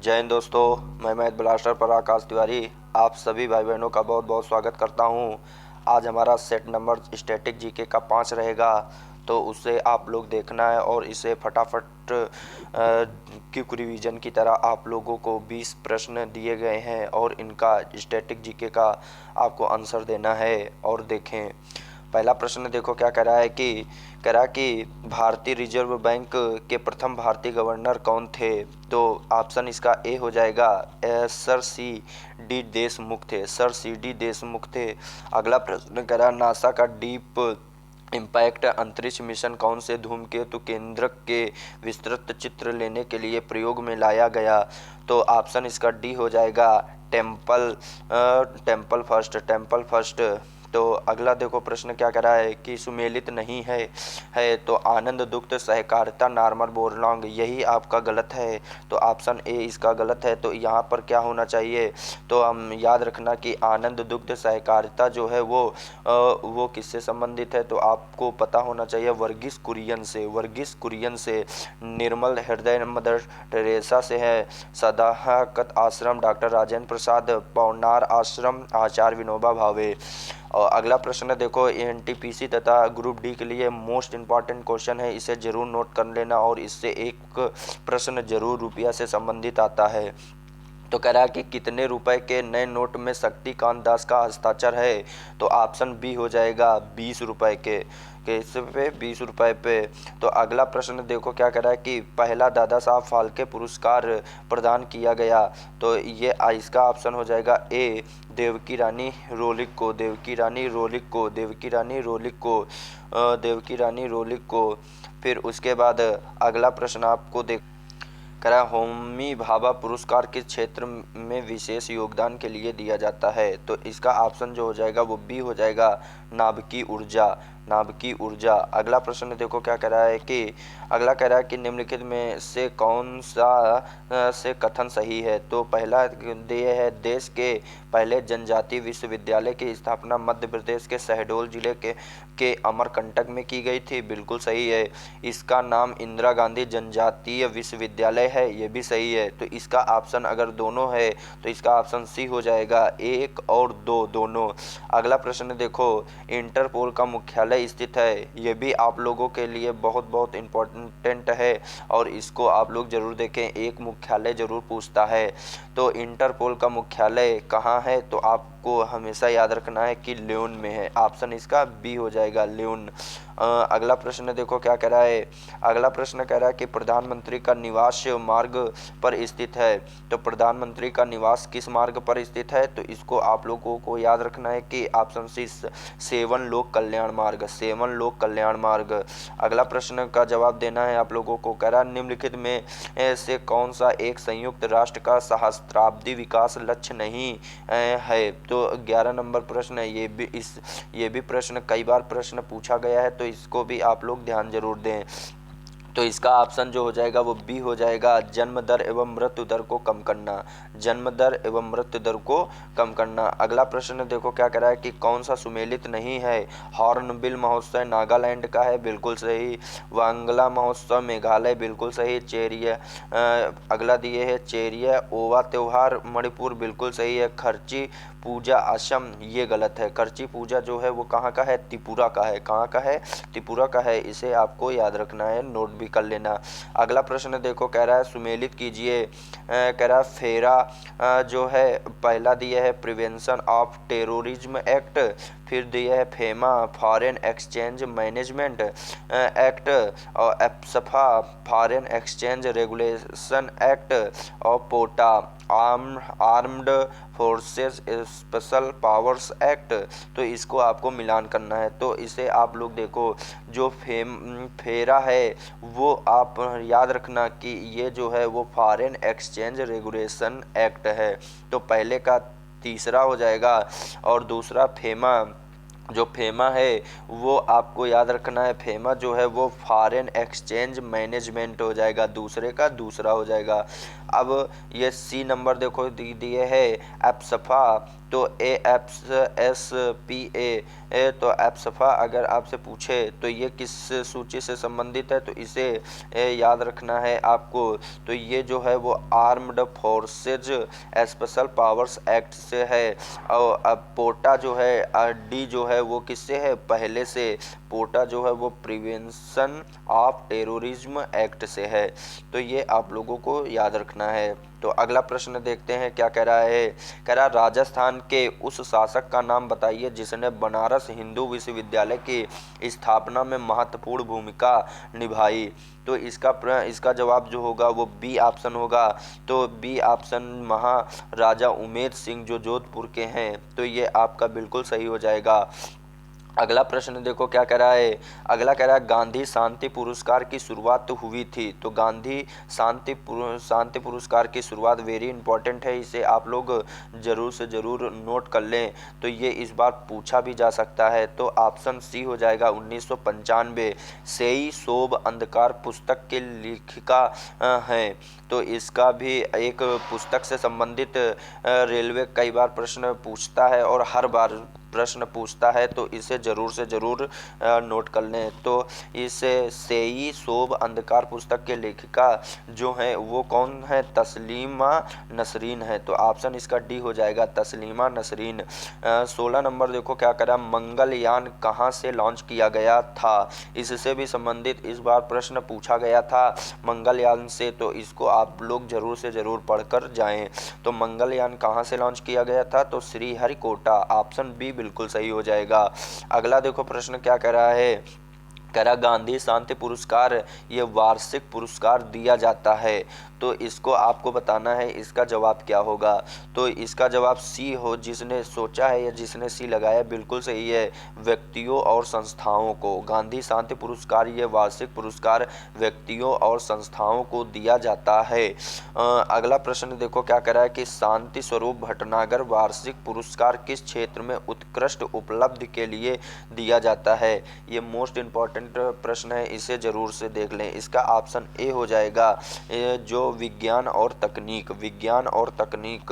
जय हिंद दोस्तों, मैं मैथ ब्लास्टर पर आकाश तिवारी आप सभी भाई बहनों का बहुत बहुत स्वागत करता हूं। आज हमारा सेट नंबर स्टैटिक जीके का 5 रहेगा, तो उसे आप लोग देखना है और इसे फटाफट क्विक रिवीजन की तरह आप लोगों को 20 प्रश्न दिए गए हैं और इनका स्टैटिक जीके का आपको आंसर देना है। और देखें, पहला प्रश्न देखो क्या कह रहा है कि भारतीय रिजर्व बैंक के प्रथम भारतीय गवर्नर कौन थे। तो ऑप्शन इसका ए हो जाएगा, सर सी डी देशमुख थे। सर सी डी देशमुख थे। अगला प्रश्न कह रहा है, नासा का डीप इम्पैक्ट अंतरिक्ष मिशन कौन से धूमकेतु केंद्रक के विस्तृत चित्र लेने के लिए प्रयोग में लाया गया। तो ऑप्शन इसका डी हो जाएगा, टेम्पल फर्स्ट। तो अगला देखो प्रश्न क्या कह रहा है कि सुमेलित नहीं है तो आनंद दुग्ध सहकारिता नार्मल बोरलॉन्ग, यही आपका गलत है। तो ऑप्शन ए इसका गलत है। तो यहाँ पर क्या होना चाहिए, तो हम याद रखना कि आनंद दुग्ध सहकारिता जो है वो किससे संबंधित है। तो आपको पता होना चाहिए वर्गीस कुरियन से। निर्मल हृदय मदर टेरेसा से है। सदाकत आश्रम डॉक्टर राजेंद्र प्रसाद। पौनार आश्रम आचार्य विनोबा भावे। और अगला प्रश्न देखो, एनटीपीसी तथा ग्रुप डी के लिए मोस्ट इम्पॉर्टेंट क्वेश्चन है, इसे जरूर नोट कर लेना और इससे एक प्रश्न जरूर रुपया से संबंधित आता है। तो कह रहा है कि कितने रुपए के नए नोट में शक्तिकांत दास का हस्ताक्षर है। तो ऑप्शन बी हो जाएगा 20 रुपए के इस पे 20 रुपए पे। तो अगला प्रश्न देखो क्या कह रहा है कि पहला दादा साहब फाल्के पुरस्कार प्रदान किया गया। तो ये इसका ऑप्शन हो जाएगा ए, देवकी रानी रोलिक को। फिर उसके बाद अगला प्रश्न आपको देख करा, होमी भाभा पुरस्कार किस क्षेत्र में विशेष योगदान के लिए दिया जाता है। तो इसका ऑप्शन जो हो जाएगा वो बी हो जाएगा, नाभिकीय ऊर्जा। अगला प्रश्न देखो क्या कह रहा है कि अगला कह रहा है कि निम्नलिखित में से कौन सा से कथन सही है। तो पहला ये है, देश के पहले जनजातीय विश्वविद्यालय की स्थापना मध्य प्रदेश के शहडोल जिले के अमरकंटक में की गई थी, बिल्कुल सही है। इसका नाम इंदिरा गांधी जनजातीय विश्वविद्यालय है, ये भी सही है। तो इसका ऑप्शन अगर दोनों है तो इसका ऑप्शन सी हो जाएगा, 1 और 2 दोनों। अगला प्रश्न देखो, इंटरपोल का मुख्यालय स्थित है, ये भी आप लोगों के लिए बहुत बहुत इम्पोर्टेंट है और इसको आप लोग जरूर देखें, एक मुख्यालय जरूर पूछता है। तो इंटरपोल का मुख्यालय कहाँ है, तो आपको हमेशा याद रखना है कि ल्योन में है। ऑप्शन इसका बी हो जाएगा, ल्योन। अगला प्रश्न देखो क्या कह रहा है, अगला प्रश्न कह रहा है कि प्रधानमंत्री का निवास मार्ग पर स्थित है। तो प्रधानमंत्री का निवास किस मार्ग पर स्थित है, तो इसको आप लोगों को याद रखना है कि ऑप्शन सी, सेवन लोक कल्याण मार्ग। अगला प्रश्न का जवाब देना है आप लोगों को। कह रहा निम्नलिखित में से कौन सा एक संयुक्त राष्ट्र का सहस्त्राब्दी विकास लक्ष्य नहीं है। तो 11 नंबर प्रश्न है, ये भी प्रश्न कई बार प्रश्न पूछा गया है, तो इसको भी आप लोग ध्यान जरूर दें। तो इसका ऑप्शन जो हो जाएगा वो बी हो जाएगा, जन्म दर एवं मृत्यु दर को कम करना। अगला प्रश्न देखो क्या कह रहा है कि कौन सा सुमेलित नहीं है। हॉर्नबिल महोत्सव नागालैंड का है, बिल्कुल सही। वांगला महोत्सव मेघालय, बिल्कुल सही। अगला दिए है चेरिया ओवा त्योहार मणिपुर, बिल्कुल सही है। खर्ची पूजा असम, ये गलत है। खर्ची पूजा जो है वो कहाँ का है, त्रिपुरा का है। कहाँ का है, त्रिपुरा का है। इसे आपको याद रखना है, नोट भी कर लेना। अगला प्रश्न देखो कह रहा है सुमेलित कीजिए। कह रहा है फेरा जो है पहला दिया है प्रिवेंशन ऑफ टेररिज्म एक्ट, फिर दिया है FEMA foreign exchange management act, और एप्सफा फॉरेन एक्सचेंज रेगुलेशन एक्ट, और POTA armed forces special powers act. तो इसको आपको मिलान करना है। तो इसे आप लोग देखो, जो फेरा है वो आप याद रखना कि ये जो है वो फॉरेन एक्सचेंज रेगुलेशन एक्ट है। तो पहले का तीसरा हो जाएगा और दूसरा फेमा है वो आपको याद रखना है। फेमा जो है वो फॉरेन एक्सचेंज मैनेजमेंट हो जाएगा, दूसरे का दूसरा हो जाएगा। अब ये सी नंबर देखो दिए है एप्सफा, तो AFSPA, तो एप्सफा अगर आपसे पूछे तो ये किस सूची से संबंधित है, तो इसे याद रखना है आपको। तो ये जो है वो armed forces special powers act से है। और अब पोटा जो है डी जो है वो किससे है, पहले से पोटा जो है वो प्रिवेंशन ऑफ टेररिज्म एक्ट से है। तो ये आप लोगों को याद रखना है। तो अगला प्रश्न देखते हैं क्या कह रहा है। कह रहा राजस्थान के उस शासक का नाम बताइए जिसने बनारस हिंदू विश्वविद्यालय की स्थापना में महत्वपूर्ण भूमिका निभाई। तो इसका जवाब जो होगा वो बी ऑप्शन होगा। तो बी ऑप्शन महाराजा उमेद सिंह जो जोधपुर के हैं, तो ये आपका बिल्कुल सही हो जाएगा। अगला प्रश्न देखो क्या कह रहा है। अगला कह रहा है गांधी शांति पुरस्कार की शुरुआत हुई थी। तो गांधी शांति पुरस्कार की शुरुआत वेरी इंपॉर्टेंट है, इसे आप लोग जरूर से जरूर नोट कर लें। तो ये इस बार पूछा भी जा सकता है। तो ऑप्शन सी हो जाएगा 1995। सेई सोब अंधकार पुस्तक के लेखिका हैं। तो इसका भी एक पुस्तक से संबंधित रेलवे कई बार प्रश्न पूछता है और हर बार प्रश्न पूछता है, तो इसे ज़रूर से ज़रूर नोट कर लें। तो इसे सेई सोब अंधकार पुस्तक के लेखिका जो हैं वो कौन है, तस्लीमा नसरीन है। तो ऑप्शन इसका डी हो जाएगा, तस्लीमा नसरीन। 16 नंबर देखो क्या करा, मंगलयान कहाँ से लॉन्च किया गया था। इससे भी संबंधित इस बार प्रश्न पूछा गया था मंगलयान से, तो इसको आप लोग ज़रूर से ज़रूर पढ़कर जाएं। तो मंगलयान कहाँ से लॉन्च किया गया था, तो श्रीहरिकोटा, ऑप्शन बी बिल्कुल सही हो जाएगा। अगला देखो प्रश्न क्या कह रहा है। कह रहा गांधी शांति पुरस्कार ये वार्षिक पुरस्कार दिया जाता है। तो इसको आपको बताना है इसका जवाब क्या होगा। तो इसका जवाब सी हो, जिसने सोचा है या जिसने सी लगाया बिल्कुल सही है, व्यक्तियों और संस्थाओं को। गांधी शांति पुरस्कार ये वार्षिक पुरस्कार व्यक्तियों और संस्थाओं को दिया जाता है। अगला प्रश्न देखो क्या कह रहा है कि शांति स्वरूप भटनागर वार्षिक पुरस्कार किस क्षेत्र में उत्कृष्ट उपलब्धि के लिए दिया जाता है। ये मोस्ट इम्पॉर्टेंट प्रश्न है, इसे जरूर से देख लें। इसका ऑप्शन ए हो जाएगा, जो विज्ञान और तकनीक, विज्ञान और तकनीक।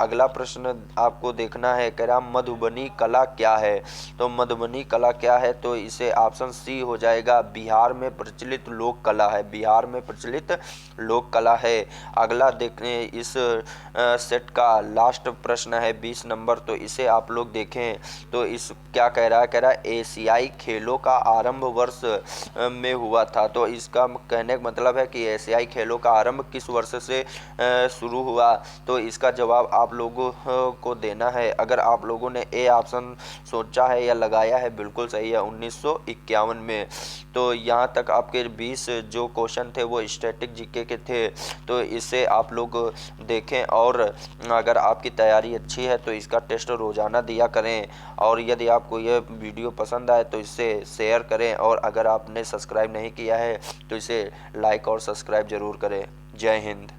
अगला प्रश्न आपको देखना है, कह रहा मधुबनी कला क्या है। तो मधुबनी कला क्या है, तो इसे ऑप्शन सी हो जाएगा, बिहार में प्रचलित लोक कला है, बिहार में प्रचलित लोक कला है। अगला देखने इस सेट का लास्ट प्रश्न है 20 नंबर, तो इसे आप लोग देखें। तो इस क्या कह रहा है, कह रहा है एशियाई खेलों का आरंभ वर्ष में हुआ था। तो इसका कहने का मतलब है कि एशियाई खेलों का आरंभ किस वर्ष से शुरू हुआ। तो इसका जवाब आप लोगों को देना है। अगर आप लोगों ने ए ऑप्शन सोचा है या लगाया है बिल्कुल सही है, 1951 में। तो यहाँ तक आपके 20 जो क्वेश्चन थे वो स्टैटिक जीके के थे। तो इसे आप लोग देखें, और अगर आपकी तैयारी अच्छी है तो इसका टेस्ट रोज़ाना दिया करें। और यदि आपको यह वीडियो पसंद आए तो इसे शेयर करें, और अगर आपने सब्सक्राइब नहीं किया है तो इसे लाइक और सब्सक्राइब ज़रूर करें। जय हिंद।